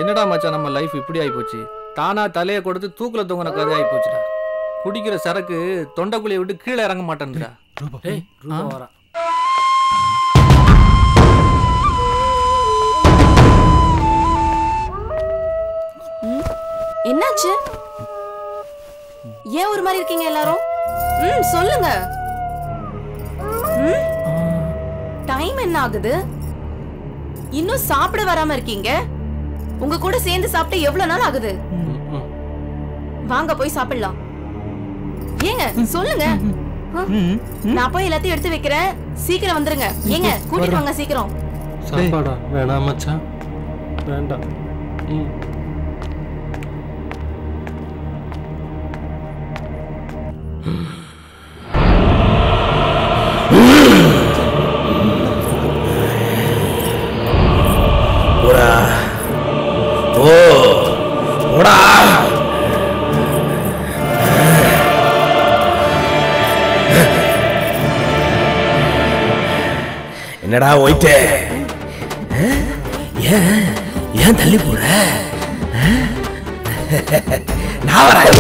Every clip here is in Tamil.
என்னடா மச்சான் நம்ம லைஃப் இப்படி ஆயிப்போச்சு. தானா தலையை கொடுத்து தூக்குல தொங்கின கதை ஆயிப்போச்சுடா. குடிக்கிற சரக்கு தொண்டைக்குழியை விட்டு கீழே இறங்க மாட்டேன்டா. என்னாச்சு? ஏன் ஒரு மாதிரி இருக்கீங்க எல்லாரும்? சொல்லுங்க. டைம் என்ன ஆகுது? இன்னும் சாப்பிட வராம இருக்கீங்க. உங்க கூட சேர்ந்து சாப்பிட்டு எவ்வளவு நாள் ஆகுது? வாங்க போய் சாப்பிடலாம். ஏங்க சொல்லுங்க. நான் போய் எல்லாத்தையும் எடுத்து வைக்கிறேன். சீக்கிரம் வந்துருங்க. ஏங்க கூட்டிட்டு வாங்க சீக்கிரம். சாப்பாடா வேணாம் மச்சான், வேண்டாம். என்னடா ஓய்ட்டு? ஏன் தள்ளி போற? நான் வரேன்.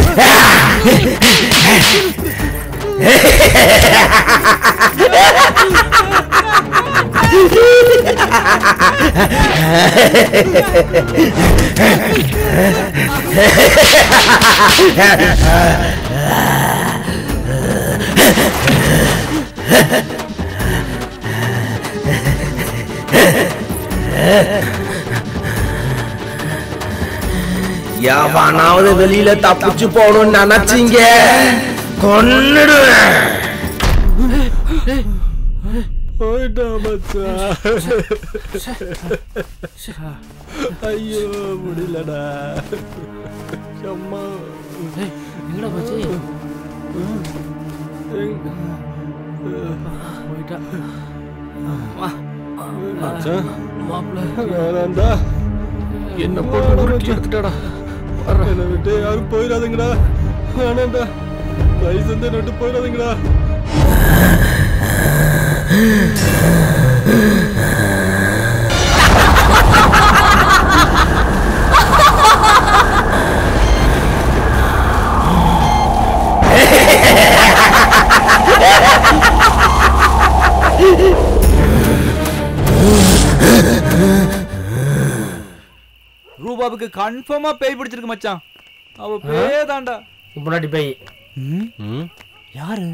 எவனாவது வெளியில தப்பிச்சு போகணும்னு நினைச்சீங்க கொன்னுடுவேன். போயிட்டா மச்சான். ஐயோ முடியலடா. அம்மா எங்கடா போச்சு? போயிட்டா மச்சான். மாப்பிள்ள வேணாண்டா, என்ன போட்டு உருட்டி எடுத்துட்டாடா. என்னை விட்டு யாரும் போயிடாதுங்கடா. வேணாண்டா, வயசு வந்து என்னை விட்டு போயிடாதுங்கடா. ரூபாவுக்கு கன்ஃபார்மா பேய் பிடிச்சிருக்கு மச்சான். அவ பேய் தான்டா. முன்னாடி பேய். யாரு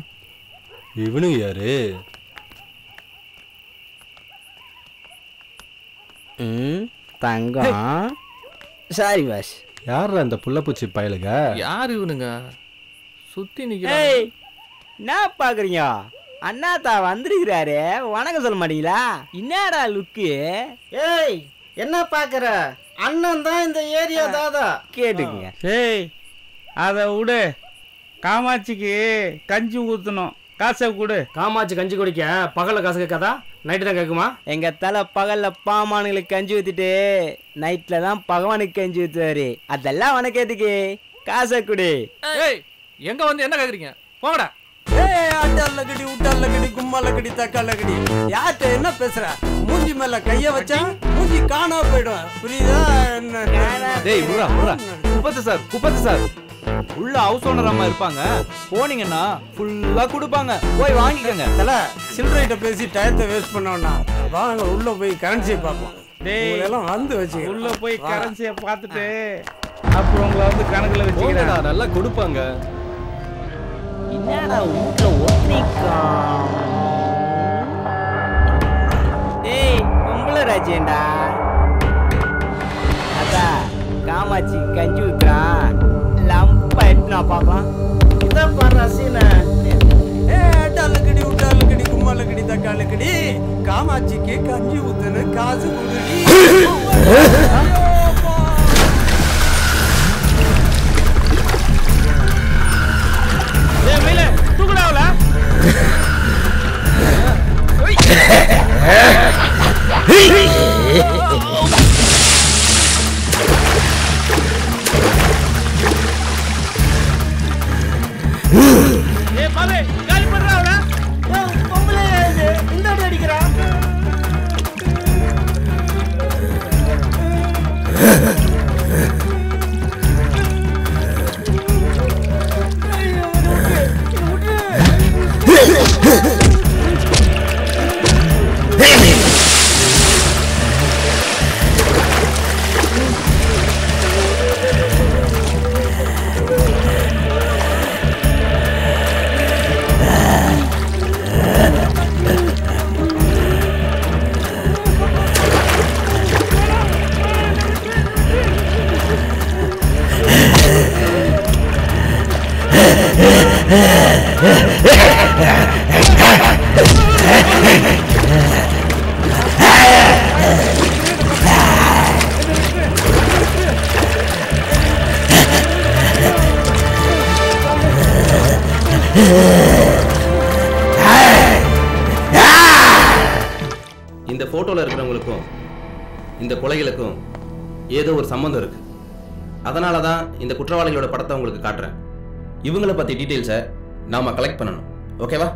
இவனுங்க? யாரு? தங்கம். Sorry boss. யாரா இந்த புள்ளப்பூச்சி பயலுங்க? யாரு இவனுங்க சுத்தி நிக்க? என்ன பாக்குறீங்க? அண்ணாத்தா வந்திருக்கிறாரு, வணக்கம் சொல்ல மாட்டீங்களா? என்னடா லுக்கு? ஏய் என்ன பாக்குற? அண்ணன் தான் இந்த ஏரியா தாதா. கேட்டுக்குங்க. ஏய் அதை விடு. காமாட்சிக்கு கஞ்சி ஊற்றணும், காசை கொடு. காமாட்சி கஞ்சி குடிக்க பகல்ல காசு கேட்காதா? நைட்டு தான் கேட்குமா? எங்க தலை பகல்ல பாமானுங்களுக்கு கஞ்சி ஊத்திட்டு நைட்ல தான் பகவானுக்கு கஞ்சி ஊத்துவாரு. அதெல்லாம் வணக்கத்துக்கு காசை கொடு. ஏய் எங்க வந்து என்ன கேக்குறீங்க? போங்கடா. அட்டல்லகடி உட்டல்லகடி கும்மல்லகடி தக்கல்லகடி. யார்கிட்ட என்ன பேசுற? மூஞ்சி மேல கைய வச்சா மூஞ்சி காணாம போயிடும். புரியுதா? டேய் முரா முரா. குப்பத்து சார் உள்ள ஹவுஸ் ஓனர் அம்மா இருப்பாங்க. போனீங்கன்னா ஃபுல்லா கொடுப்பாங்க, போய் வாங்கிக்கங்க. தல சில்லறைட்ட பேசி டயத்தை வேஸ்ட் பண்ணோம்னா வாங்க உள்ள போய் கரன்சியை பார்ப்போம். டேய் எல்லாம் வந்து வச்சு உள்ள போய் கரன்சியை பார்த்துட்டு அப்புறம் உங்களை வந்து கணக்குல வச்சுக்கிறேன். நல்லா கொடுப்பாங்க. என்னடா வீட்டுல ஒத்திக்கா? டேய் பொம்பளை ராஜேண்டா. அதா காமாட்சி கஞ்சி ஊத்துறான். லம்பா எட்டுனா பாக்கலாம். இதான் பாரு ரசீன. அட்டல்லகடி உட்டல்லகடி கும்மல்லகடி தக்காளக்கடி. காமாட்சிக்கு கஞ்சி ஊத்துன்னு காசு கொடுடி. இந்த போட்டோல இருக்கிறவங்களுக்கும் இந்த கொலைகளுக்கும் ஏதோ ஒரு சம்பந்தம் இருக்கு. அதனால தான் இந்த குற்றவாளிகளோட படத்தை உங்களுக்கு காட்டுறேன். இவங்களை பத்தி டீடைல்ஸை நாம கலெக்ட் பண்ணணும். ஓகேவா?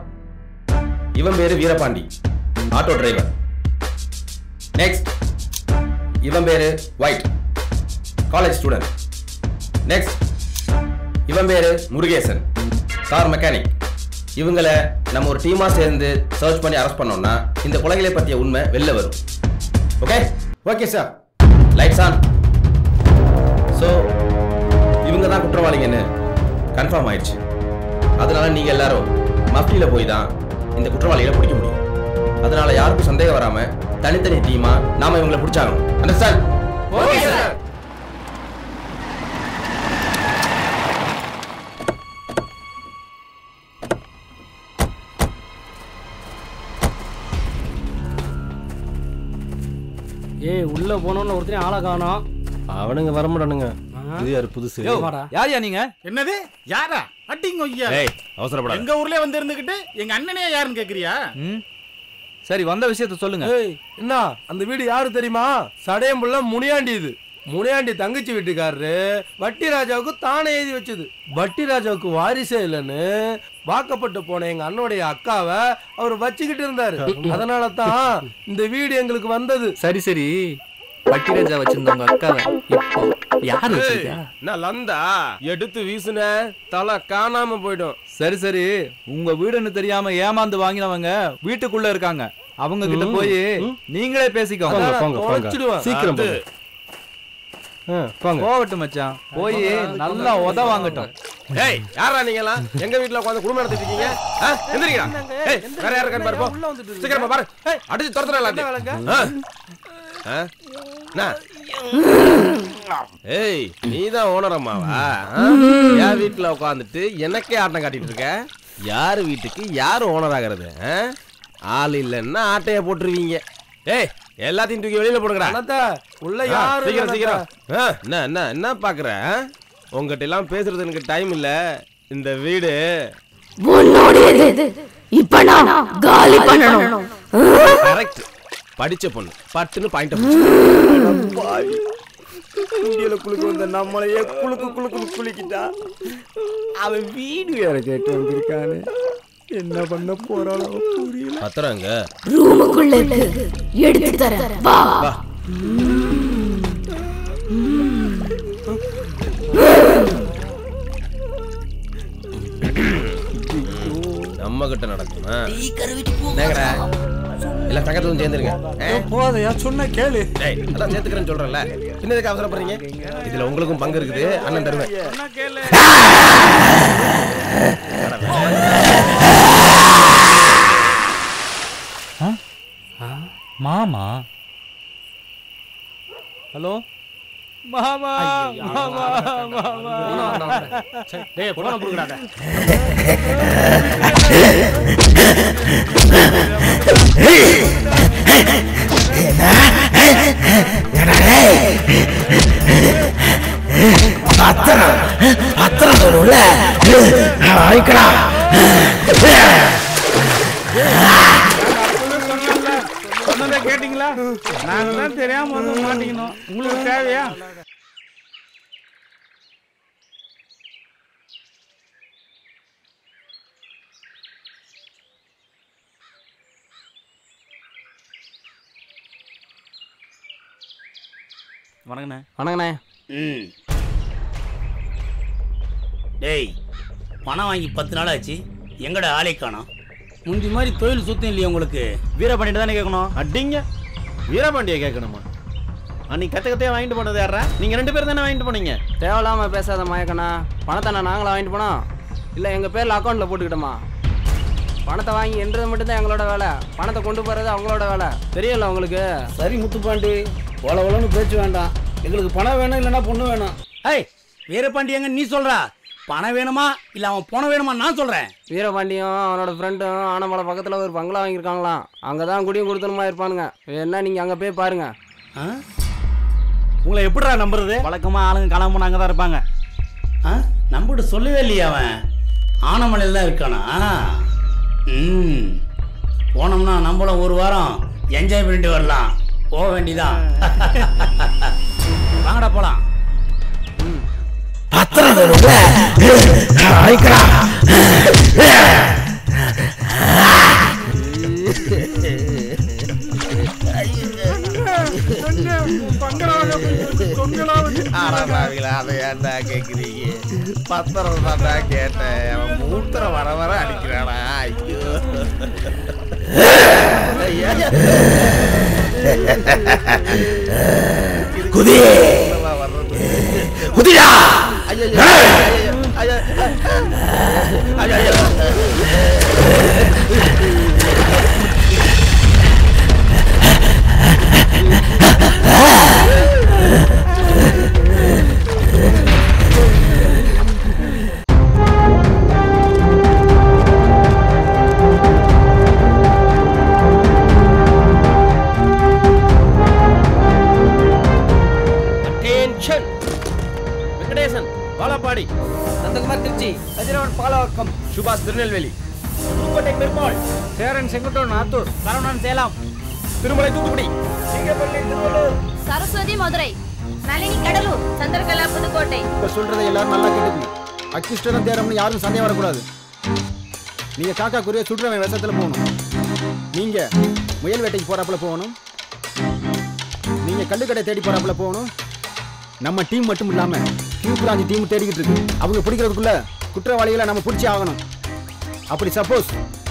இவன் பேரு வீரபாண்டி, ஆட்டோ டிரைவர். நெக்ஸ்ட் இவன் பேரு ஒயிட், காலேஜ் ஸ்டூடெண்ட். நெக்ஸ்ட் இவன் பேரு முருகேசன், கார் மெக்கானிக். இவங்களை நம்ம ஒரு டீமா சேர்ந்து சர்ச் பண்ணி அரெஸ்ட் பண்ணோம்னா இந்த கொலைகளை பற்றிய உண்மை வெளில வரும். Okay? Okay sir. Lights on. So இவங்க தான் குற்றவாளிங்கன்னு கன்ஃபார்ம் ஆயிடுச்சு. அதனால நீங்க எல்லாரும் மஃப்டியில் போய் தான் இந்த குற்றவாளிகளை பிடிக்க முடியும். அதனால யாருக்கும் சந்தேகம் வராம தனித்தனி டீமா நாம இவங்களை பிடிச்சாகணும். அண்டர்ஸ்டாண்ட்? Okay sir. ஏய் உள்ள போனோன்னு ஒருத்தரையும் ஆளை காணோம். அவனுங்க வரமாட்டானுங்க. இது யாரு புதுசு? யாரையா நீங்க? என்னது யாரா? அட்டிங்க ஐயா. அவசரப்படாத. எங்க ஊர்ல வந்து இருந்துகிட்டு எங்க அண்ணனே யாருன்னு கேக்குறியா? சரி, வந்த விஷயத்த சொல்லுங்க. என்ன அந்த வீடு யாரு தெரியுமா? சடையம்புள்ள முனியாண்டி. இது முனியாண்டி தங்கச்சி வீட்டுக்காரரு வட்டி ராஜாவுக்கு தானே எழுதி வச்சது. வட்டி ராஜாவுக்கு வாரிசே இல்லைன்னு வாக்கப்பட்டு போன எங்க அண்ணனுடைய அக்காவை அவர் வச்சுக்கிட்டு இருந்தாரு. அதனால தான் இந்த வீடு எங்களுக்கு வந்தது. சரி சரி, வட்டிராஜா வச்சிருந்தவங்க அக்காவை இப்போ யாரு வச்சிருக்கா? நான் லந்தா எடுத்து வீசுன தலை காணாம போயிடும். சரி சரி, உங்க வீடுன்னு தெரியாம ஏமாந்து வாங்கினவங்க வீட்டுக்குள்ள இருக்காங்க. அவங்க கிட்ட போய் நீங்களே பேசிக்கோங்க. சீக்கிரம் போகட்டும் மச்சான், போய் நல்லா உத வாங்கட்டும். ஏய் யாரா நீங்களா? எங்க வீட்ல உட்கார்ந்து குடும்பம் நடத்திட்டு இருக்கீங்க? எந்திரிங்கடா. ஏய் வேற யார இருக்கான்னு பாரு. போ சீக்கிரமா பாரு. அடிச்சு துரத்துறலாம். ஏய் நீதான் ஓனர் அம்மாவா? என் வீட்டுல உட்காந்துட்டு எனக்கே ஆட்டம் காட்டிட்டு இருக்க. யாரு வீட்டுக்கு யாரு ஓனர் ஆகிறது? ஆள் இல்லைன்னா ஆட்டைய போட்டுருவீங்க. ஏய் எல்லாத்தையும் தூக்கி வெளியில போடுங்கடா. உள்ள யாரு? சீக்கிரம் சீக்கிரம். என்ன என்ன என்ன பாக்குற? உங்ககிட்ட எல்லாம் பேசுறது எனக்கு டைம் இல்ல. இந்த வீடு உன்னோடது. இப்ப நான் காலி பண்ணணும். கரெக்ட். படிச்ச பொண்ணு பட்டுன்னு பாயிண்ட் இந்தியில குளுக்கு வந்த நம்மளையே குளுக்கு குளுக்கு குளிக்கிட்டா. அவன் வீடு வேற கேட்டு வந்திருக்கானு. என்ன பண்ண போறாளோ புரியல. பத்திரங்க ரூமுக்குள்ள இருக்கு, எடுத்து தரேன். வா. நம்ம கிட்ட நடக்குமா? எல்லாம் தங்கத்தும் சேர்ந்துருங்க. போதையா சொன்ன கேளு. அதான் சேர்த்துக்கிறேன்னு சொல்றேன்ல, சின்னதுக்கு அவசரப்படுறீங்க. இதுல உங்களுக்கும் பங்கு இருக்குது. அண்ணன் தருவேன். மாமா? ஹலோ மாமா? மாமா மாமா. டேய் போன புடுங்கடா. பத்திரம் சொல்லுல வைக்கடா. சொன்னதை கேட்டீங்களா? நாங்க தான் தெரியாம வந்து மாட்டிக்கணும். உங்களுக்கு தேவையா? வணக்கண்ணே. வணக்கண்ணே. டேய் பணம் வாங்கி 10 நாள் ஆச்சு, எங்கடா ஆளை காணோம்? முந்தி மாதிரி தொழில் சுத்தம் இல்லையா உங்களுக்கு? வீரபாண்டிட்டு தானே கேட்கணும். அடிங்க. வீரபாண்டியை கேட்கணுமா? அன்னைக்கு கத்தையே வாங்கிட்டு போனது யாரா? நீங்க 2 பேரும் தானே வாங்கிட்டு போனீங்க. தேவையில்லாம பேசாத மயக்கண்ணா. பணத்தை நாங்களா வாங்கிட்டு போனோம், இல்லை எங்கள் பேரில் அக்கௌண்ட்டில் போட்டுக்கிட்டோமா? பணத்தை வாங்கி என்றது மட்டும்தான் எங்களோட வேலை, பணத்தை கொண்டு போகிறது அவங்களோட வேலை. தெரியல உங்களுக்கு? சரி முத்துப்பாண்டி, ஒலன்னு பேச்சு வேண்டாம். எங்களுக்கு பணம் வேணும், இல்லைன்னா பொண்ணு வேணும். ஏய் வீரபாண்டி எங்க நீ சொல்றா? பணம் வேணுமா இல்லை அவன் பணம் வேணுமா நான் சொல்கிறேன். வீரபாண்டியும் அவனோட ஃப்ரெண்டும் ஆனமலை பக்கத்தில் ஒரு பங்களா வாங்கியிருக்காங்களாம். அங்கே தான் குடியும் கொடுத்தனுமா இருப்பானுங்க. வேணா நீங்கள் அங்கே போய் பாருங்க. உங்களை எப்படிடா நம்புறது? வழக்கமாக ஆளுங்க காணாம அங்கே தான் இருப்பாங்க. நம்மகிட்ட சொல்லவே இல்லையா அவன்? ஆனமலையில் தான் இருக்கானா? போனோம்னா நம்மளும் ஒரு வாரம் என்ஜாய் பண்ணிட்டு வரலாம். போக வேண்டியதான். வாங்கடா போலாம். அதை ஏன்டா கேக்குறீங்க? பத்திரம் தான்டா கேட்டேன். அவன் மூத்திரம் வர வர அடிக்கிறானா? ஐயோ குதி குதியா! வெங்கடேசன் பாலப்பாடி, நந்தகுமார் திருச்சி, கதிரவன் பாலவாக்கம், சுபாஷ் திருநெல்வேலி, புதுக்கோட்டை பெருமாள், சேரன் செங்கோட்டையன் ஆத்தூர், சரவணன் சேலம், திருமலை தூத்துக்குடி, சிங்கப்பள்ளி திருவள்ளூர், சரஸ்வதி மதுரை, நளினி கடலூர், சந்திரகலா புதுக்கோட்டை. இப்ப சொல்றதை எல்லாரும் நல்லா கேட்டுக்கணும். அக்கிஷ்டம் தேரம்னு யாரும் சந்தேகம் வரக்கூடாது. நீங்க காக்கா குறிய சுற்றுறவன் விஷத்துல போகணும். நீங்க முயல் வேட்டைக்கு போறாப்புல போகணும். நீங்க கல்லுக்கடை தேடி போறாப்புல போகணும். நம்ம டீம் மட்டும் இல்லாம கியூப்ராஞ்சி டீம் தேடிக்கிட்டு இருக்கு. அவங்க பிடிக்கிறதுக்குள்ள குற்றவாளிகளை நம்ம பிடிச்சி ஆகணும். அப்படி சப்போஸ்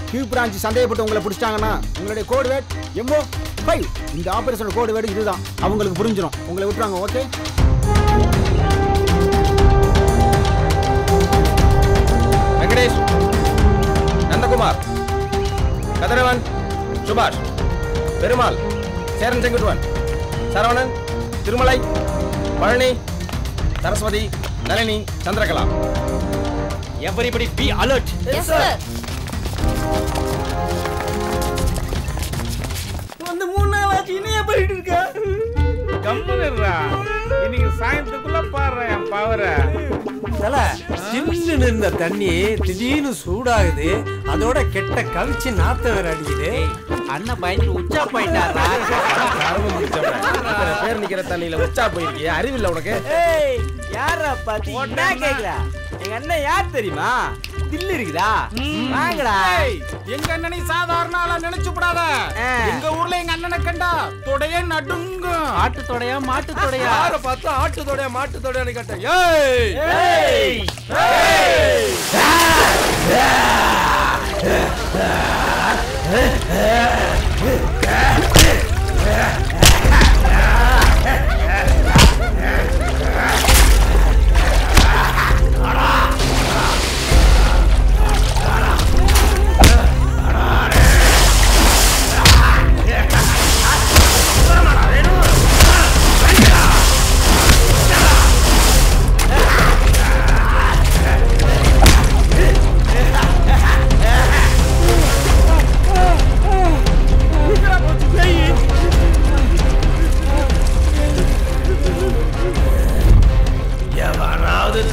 கியூப்ராஞ்சி சந்தேகப்பட்டு உங்களை பிடிச்சிட்டாங்கன்னா உங்களுடைய கோடு வேட் MO5. இந்த ஆபரேஷன் கோடு வேட் இதுதான். அவங்களுக்கு புரிஞ்சிடும். உங்களை விட்டுறாங்க. ஓகே. வெங்கடேஷ், நந்தகுமார், கதிரவன், சுபாஷ், Perumal, Cheran Senguttuvan, Saravanan, Thirumalai, Palani, Saraswati, Nalini, Chandrakala. Everybody be alert. Yes sir. வந்து 3 நாள் ஆச்சு. இன்னும் ஏன் போயிட்டு இருக்க? கம்முனுடா. இன்னைக்கு சாயந்தரத்துக்குள்ள பாடுற என் பவரை. சின்ன நின்ற தண்ணி திடீர்னு சூடாகுது. அதோட கெட்ட கவிச்சு நாத்த வேற அடிக்குது. அண்ணன் பயந்து உச்சா போயிட்டாரா? பேர் நிக்கிற தண்ணியில உச்சா போயிருக்கிய. அறிவில்லை உனக்கு? யாரா பாத்தி என்ன கேக்குற? எங்க அண்ணன் யார் தெரியுமா? தில்லு இருக்குதா? வாங்கடா. எங்க அண்ணனை சாதாரண ஆளா நினைச்சு விடாத. எங்க ஊர்ல எங்க அண்ணனை கண்டா தொடையே நடுங்கும். ஆட்டு தொடையா மாட்டு தொடையா? யாரை பார்த்து ஆட்டு தொடையா மாட்டு தொடையான்னு கேட்டேன். ஏய் ஏய்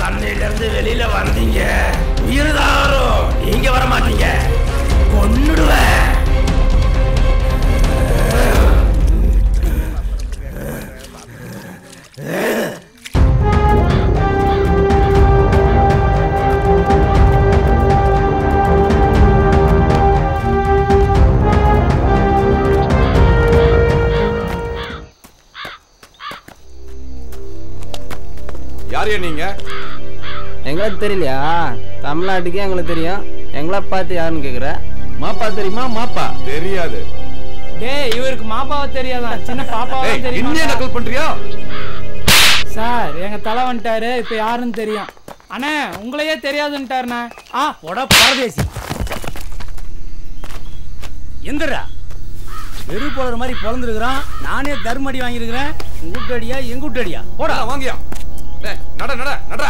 தண்ணியிலிருந்து வெளியில வந்தீங்க உயிர்தாரும். நீங்க வர மாட்டீங்க. கொன்னுடுவேன். யாரையா நீங்க? எங்களுக்கு தெரியலையா? தமிழ்நாட்டுக்கே எங்களுக்கு தெரியும். எங்களை பார்த்து யாருன்னு கேக்குற? மாப்பா தெரியுமா? மாப்பா தெரியாது. டேய், இவருக்கு மாப்பாவை தெரியாதான், சின்ன பாப்பாவை தெரியும். என்ன நக்கல் பண்றியா? சார், எங்க தலை வந்துட்டாரு. இப்ப யாருன்னு தெரியும். அண்ணே, உங்களையே தெரியாதுன்ட்டாருண்ணே. போட பரதேசி. எந்திரா. வெறு போடுற மாதிரி பிறந்திருக்கிறான். நானே தர்மடி வாங்கியிருக்கிறேன். உங்கூட்டு அடியா எங்கூட்டு அடியா? போடா வாங்கியா. நட நட நட.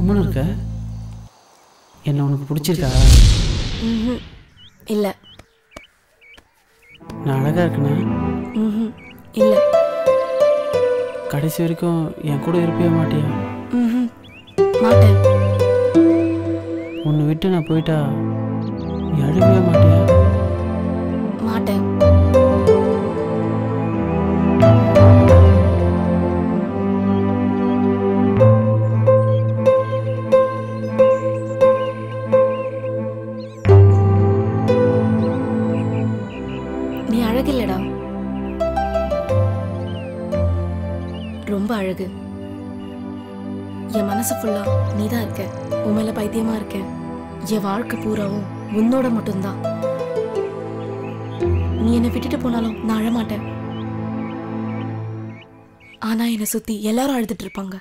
உம்மனு இருக்க என்ன உனக்கு பிடிச்சிருக்கா? இல்ல. நான் அழகா இருக்கேனா? இல்ல. கடைசி வரைக்கும் என் கூட இருப்பே மாட்டியா? மாட்டேன். உன்னை விட்டு நான் போயிட்டா நீ அழுவே மாட்டியா? மாட்டேன். நீ அழகில்லடா, ரொம்ப அழகு. என் மனசு ஃபுல்லா நீதான் இருக்க. உன் மேல பைத்தியமா இருக்கேன். என் வாழ்க்கை பூராவும் உன்னோட மட்டும்தான். நீ என்னை விட்டுட்டு போனாலும் நான் அழமாட்டேன். ஆனா என்னை சுத்தி எல்லாரும் அழுதுட்டு இருப்பாங்க.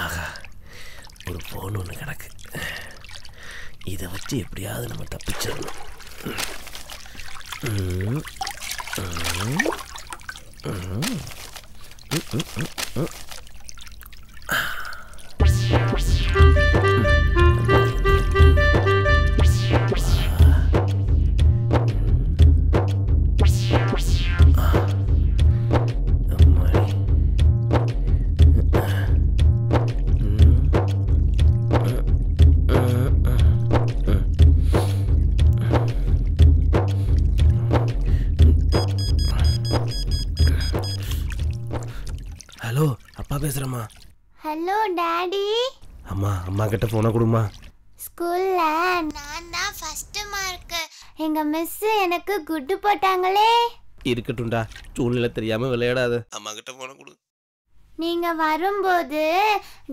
ஆஹா, ஒரு ஃபோன் ஒன்று கிடக்கு. இதை வச்சு எப்படியாவது நம்ம தப்பிச்சிடணும். ஹலோ, அப்பா பேசுறேம்மா. Hello daddy. அம்மா கிட்ட போன கொடுமா. ஸ்கூல்ல நான் தான் ஃபர்ஸ்ட் மார்க். எங்க மிஸ் எனக்கு குட் போட்டாங்களே. இருக்கட்டும்டா, சூழ்நிலை தெரியாம விளையாடாத. அம்மா கிட்ட போன கொடு. நீங்க வரும்போது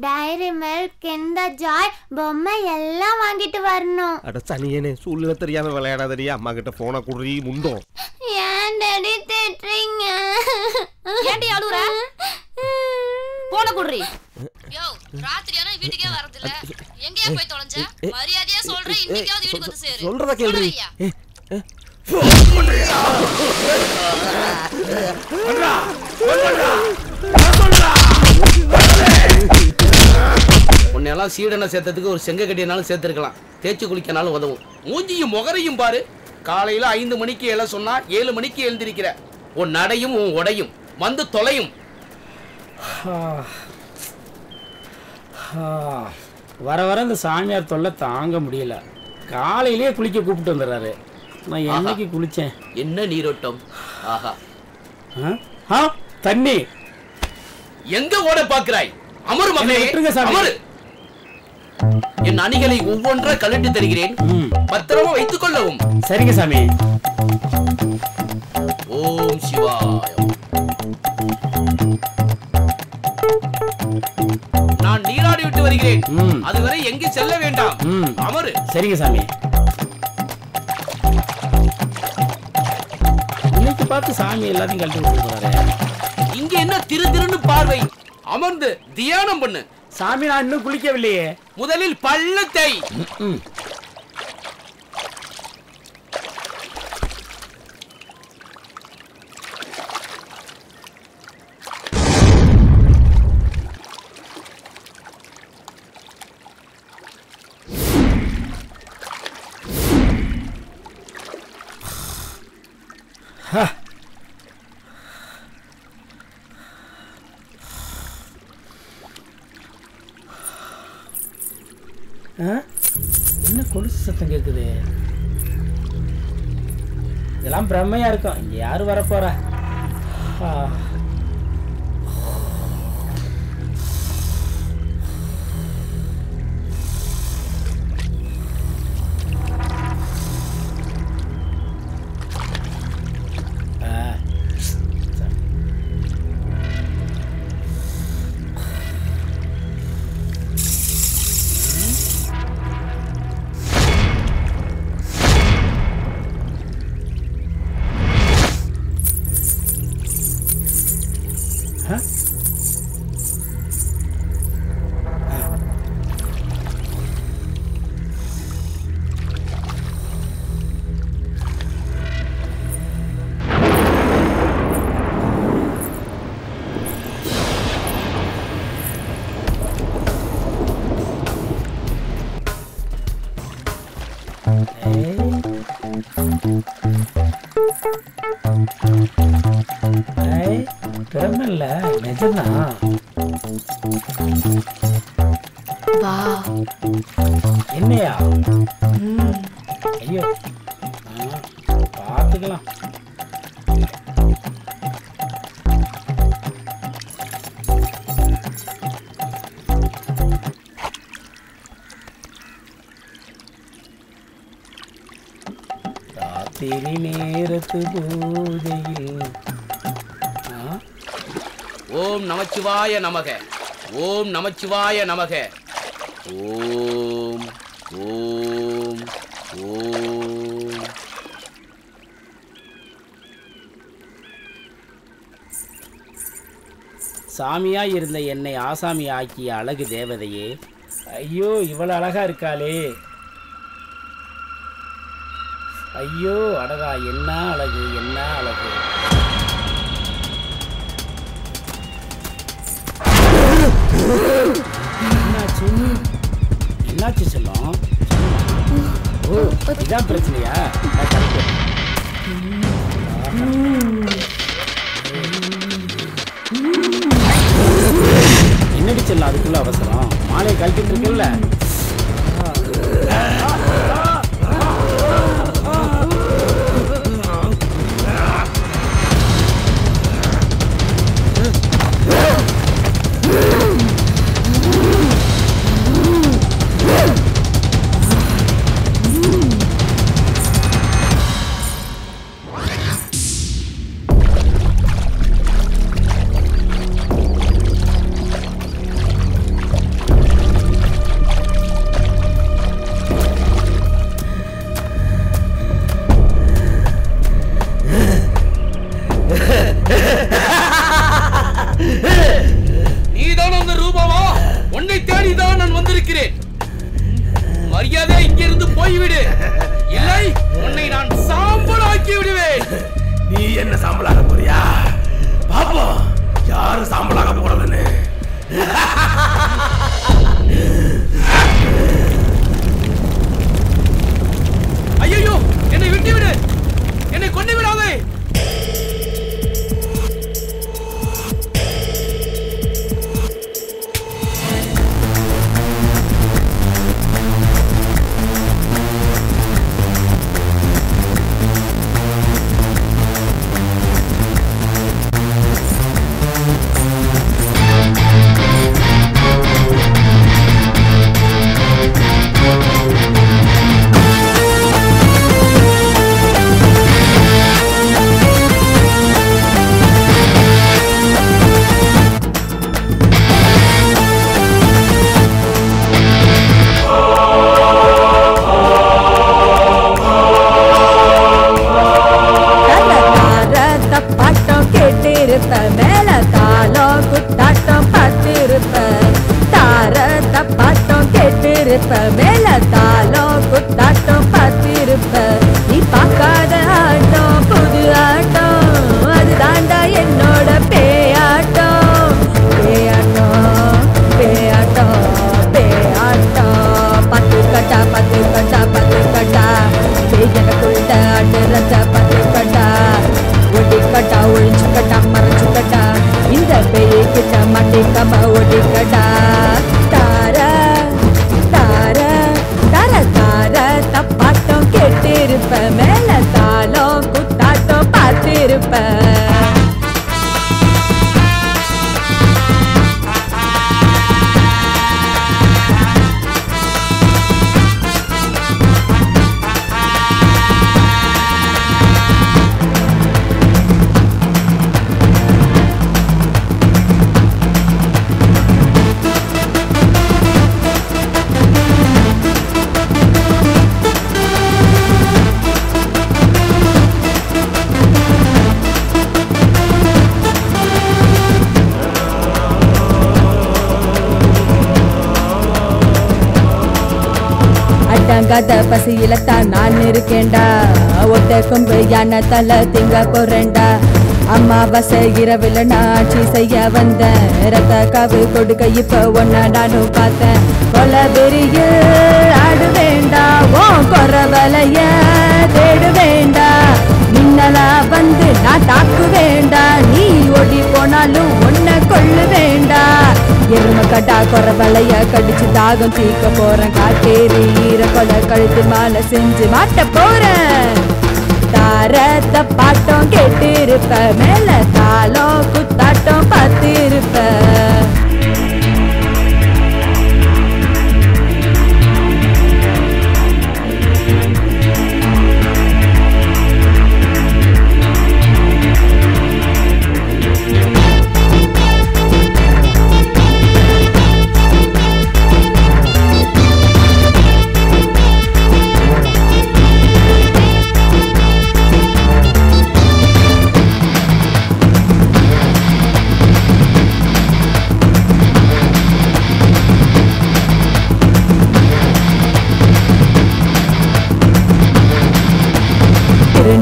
டைரி மில்க், கிண்டர் ஜாய், பொம்மை எல்லாம் வாங்கிட்டு வரணும். அட சனியனே, சூழ்நிலை தெரியாம விளையாடாதடி. அம்மா கிட்ட போன குடுறி முண்டோம். ஏன் டாடி திட்டுறீங்க? ஏன்டி அழுற? போன குடுறி. யோ, ராத்திரியானா வீட்டுக்கே வரது இல்ல. எங்கயா போய் தொலைஞ்ச? மரியாதையா சொல்றேன், இன்னைக்காவது வீட்டுக்கு வந்து சேரு. சொல்றத கேளுடி. உன்னையெல்லாம் சீடனை சேர்த்ததுக்கு ஒரு செங்க கட்டியனாலும் சேர்த்துருக்கலாம். தேய்ச்சி குளிக்கனாலும் உதவும். மூஞ்சியும் முகரையும் பாரு. காலையில 5 மணிக்கு எழ சொன்னா 7 மணிக்கு எழுந்திருக்கிற. உன் நடையும் உன் உடையும் வந்து தொலையும். வர வர இந்த சாமியார் தொல்லை தாங்க முடியல. காலையிலேயே குளிக்க கூப்பிட்டு வந்துடுறாரு. நான் என்னைக்கு குளிச்சேன்? என்ன நீரோட்டம்! ஆஹா, தண்ணி எங்க ஓட பாக்குறாய்? அமரு மகனே, அமரு. என் அணிகளை ஒவ்வொன்றா கழட்டி தருகிறேன், பத்திரமா வைத்துக் கொள்ளவும். சரிங்க சாமி. ஓம் சிவாய. நான் நீராடி விட்டு வருகிறேன். அதுவரை எங்கு செல்ல வேண்டாம். அமரு. சரிங்க சாமி. இன்னைக்கு பார்த்து சாமி எல்லாத்தையும் கழட்டி விட்டு போறாரு. இங்க என்ன திரு திருன்னு பார்வை? அமர்ந்து தியானம் பண்ணு. சாமி, நான் இன்னும் குளிக்கவில்லையே. முதலில் பள்ளத்தை. என்ன கொலுசு சத்தம் கேட்குது? இதெல்லாம் பிரம்மையா இருக்கும். இங்க யாரு வரப்போறா? பிரம்மல்ல நிஜம்தான். வா. என்னையா? ஐயோ பார்த்துக்கலாம். ராத்திரி நேரத்து பூஜையில் ஓம் நமச்சிவாய நமக, ஓம் நமச்சிவாய நமக, ஓம் ஓம் ஓம். சாமியா இருந்த என்னை ஆசாமி ஆக்கிய அழகு தேவதையே, ஐயோ இவ்வளவு அழகா இருக்காளே, ஐயோ அழகா, என்ன அழகு என்ன அழகு. என்னாச்சு என்னாச்சு செல்லம்? ஓ இதான் பிரச்சனையா? என்னடி செல்லம் அதுக்குள்ள அவசரம்? மாலையை கழட்டிட்டு இருக்குல்ல. நீதான் அந்த ரூபாவா? உன்னை தேடிதான் நான் வந்திருக்கிறேன். மரியாதை இங்கிருந்து போய்விடு, இல்லை உன்னை நான் சாம்பல் ஆக்கி விடுவேன். நீ என்ன சாம்பலாக போறியா? பாப்போம் யாரு சாம்பலாக போறதுன்னு. ஐயோ என்னை விட்டு விடு, என்னை கொண்டு விடாதே. மேல தாளம் குத்தாட்டம் பார்த்திருப்ப, தாரத்த பாட்டம் கேட்டிருப்ப, மேல தாளம் குத்தாட்டம் பார்த்திருப்ப. நீ பார்க்காத ஆட்டம் புது ஆட்டம், அது தாண்டா என்னோட பேயாட்டம். பேயாட்டம் பேயாட்டம் பேயாட்டம். பத்து கட்டா பத்து கட்டா பத்து கட்டா, எனக்குள்ள ஆடுறத பத்து கட்டா. ஒடி கட்டா ஒழிச்சு கட்டா மறைச்சு கட்டா, இந்த பேய் கிட்ட மாட்டிக்காம ஒடி கட்டா. தார தார அடங்காத பசியில தான் நான் இருக்கேன்டா ஒட்ட கொம்பு யானை தலை திங்க போறேன்டா அம்மாவாசை இரவில் நான் ஆட்சி செய்ய வந்தேன் ரத்த காவு கொடுக்க இப்ப ஒன்ன நானும் பார்த்தேன் கொல பெரிய ஆடு வேண்டா ஓ கொரவலைய தேடு வேண்டா மின்னலா வந்து நான் தாக்கு வேண்டா நீ ஓடி போனாலும் ஒன்ன கொள்ளு வேண்டா எரும கட்டா கொரவலைய கடிச்சு தாகம் தீக்க போறேன் காட்டேரி ஈர கொலை கழுத்து மாலை செஞ்சு மாட்ட போறேன் தாரத்த பாட்டம் கேட்டு இருப்ப மேல தாளம் குத்தாட்டம் பார்த்து இருப்ப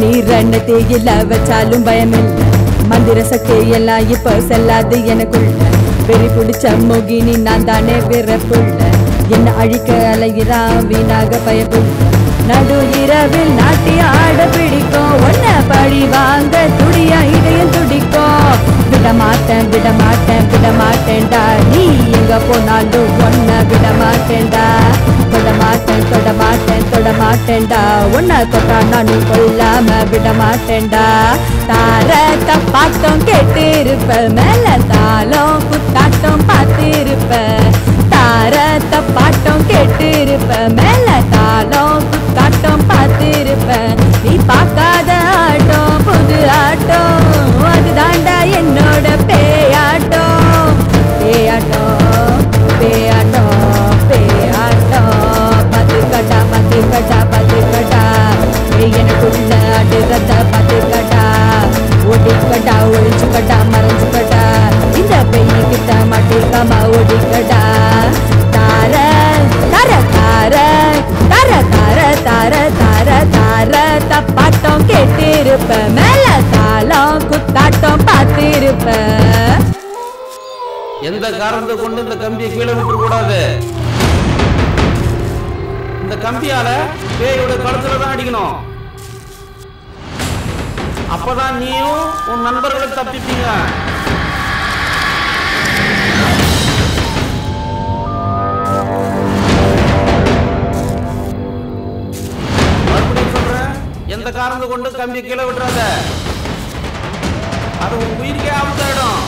நீரன்னத்தையில வச்சாலும் பயமில்லை மந்திர சக்தி எல்லாம் இப்ப செல்லாது எனக்குள்ள வெறி பிடிச்ச மோகினி நான் தானே விரப்புள்ள என்ன அழிக்க அலைகிறான் வீணாக பயப்புள்ள நடு இரவில் நாட்டி ஆட பிடிக்கும் ஒன்ன பழி வாங்க துடியா இதயம் துடிக்கும் விடமாட்டேன் விடமாட்டேன் விடமாட்டேன்டா நீ எங்க போனாலும் ஒன்ன விடமாட்டேன்டா தொடமாட்டேன் தொடமாட்டேன் தொடமாட்டேன்டா உன்னை தொட்டா நானும் கொள்ளாம விடமாட்டேன்டா தாரத்த பாட்டம் கேட்டு இருப்ப மேல தாளம் குத்தாட்டம் பார்த்து இருப்ப தாரத்த பாட்டம் கேட்டு இருப்ப மேல தாளம் குத்தாட்டம் பார்த்து இருப்ப நீ பார்க்காத ஆட்டம் புது ஆட்டம் அது தாண்டா என்னோட பேயாட்டம் பேயாட்டம் பேயாட்டம் பேயாட்டம் பத்துக்கட்டா பத்துக்கட்டா பத்துக்கட்டா எனக்குள்ள அடுக்கட்ட பத்துக்கட்டா ஓடிக்கட்டா ஒழிச்சுக்கட்டா மறைஞ்சுக்கட்டா இந்த பெய்கிட்ட மாட்டிக்காம ஓடிக்கட்டா தார தர தார தர தார தார தார தார தப்பாட்டம் கேட்டு இருப்ப மேல தாளம் குத்தாட்டம் பார்த்து இருப்ப எந்த காரணத்தை கொண்டு இந்த கம்பியை கீழே விட்டு கூடாது இந்த கம்பியால பேயோட கழுத்துல தான் அடிக்கணும் அப்பதான் நீயும் உன் நண்பர்களும் தப்பிப்பீங்க மறுபடியும் சொல்றேன் எந்த காரணத்தை கொண்டு கம்பியை கீழே விட்டுறாத அது உன் உயிருக்கே ஆபத்தாயிடும்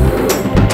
ஆ